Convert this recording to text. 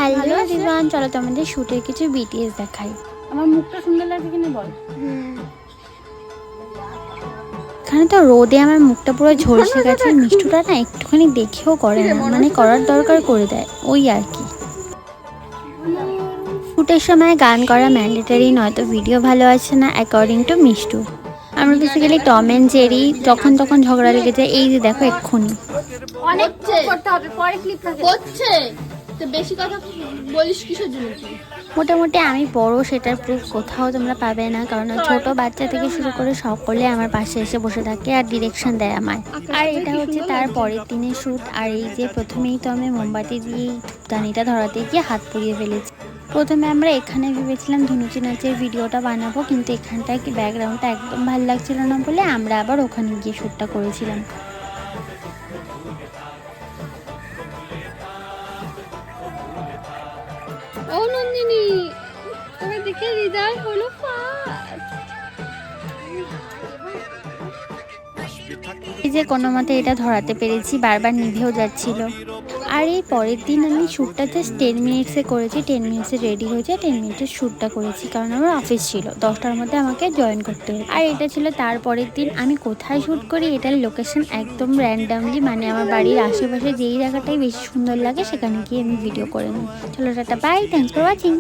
Hello everyone, চলো তোমাদের শুটের কিছু বিটিএস দেখাই। আমার মুখটা সুন্দর লাগছে কিনা বল। এখানে তো রোদে আমার মুখটা পুরো ঝলসে গেছে। মিষ্টুটা না একটুখানি দেখেও করে না, মানে করার দরকার করে দেয়, ওই আর কি। শুটের সময় গান করা ম্যান্ডেটারি, নয়তো ভিডিও ভালো আসে না অ্যাকর্ডিং টু মিষ্টু। আমরা বেসিক্যালি টম অ্যান্ড জেরি, যখন তখন ঝগড়া লেগে যায়। এই যে দেখো এক্ষুনি অনেক করতে হবে, পরে ক্লিপ থাকে হচ্ছে তো বেশি কথা বলিস কিসের জন্য তুই? মোটামুটি আমি বড় সেটার প্রুফ কোথাও তোমরা পাবে না, কারণ ছোট বাচ্চা থেকে শুরু করে সকলে আমার পাশে এসে বসে থাকে আর ডিরেকশন দেয় আমায়। আর এটা হচ্ছে তার পরের দিনের শ্যুট। আর এই যে প্রথমেই তো আমি মোমবাতি দিয়ে ধূপদানিটা ধরাতে গিয়ে হাত পুড়িয়ে ফেলেছি। প্রথমে আমরা এখানে ভেবেছিলাম ধুনুচি নাচের ভিডিওটা বানাবো, কিন্তু এখানটায় কি ব্যাকগ্রাউন্ডটা একদম ভালো লাগছিল না বলে আমরা আবার ওখানে গিয়ে শ্যুটটা করেছিলাম। ও নন্দিনী, তোকে দেখে হৃদয় হলো ফার্স্ট। এই যে কোনো মতে এটা ধরাতে পেরেছি, বারবার নিভেও যাচ্ছিল। আর এই পরের দিন আমি শ্যুটটা জাস্ট 10 মিনিটসে করেছি। 10 মিনিটসে রেডি হয়েছে, 10 মিনিটের শ্যুটটা করেছি, কারণ আমার অফিস ছিল 10টার মধ্যে আমাকে জয়েন করতে হবে। আর এটা ছিল তার পরের দিন। আমি কোথায় শ্যুট করি এটার লোকেশন একদম র্যান্ডামলি, মানে আমার বাড়ির আশেপাশে যেই জায়গাটাই বেশি সুন্দর লাগে সেখানে গিয়ে আমি ভিডিও করে নিই। চলো টাটা, বাই, থ্যাংকস ফর ওয়াচিং।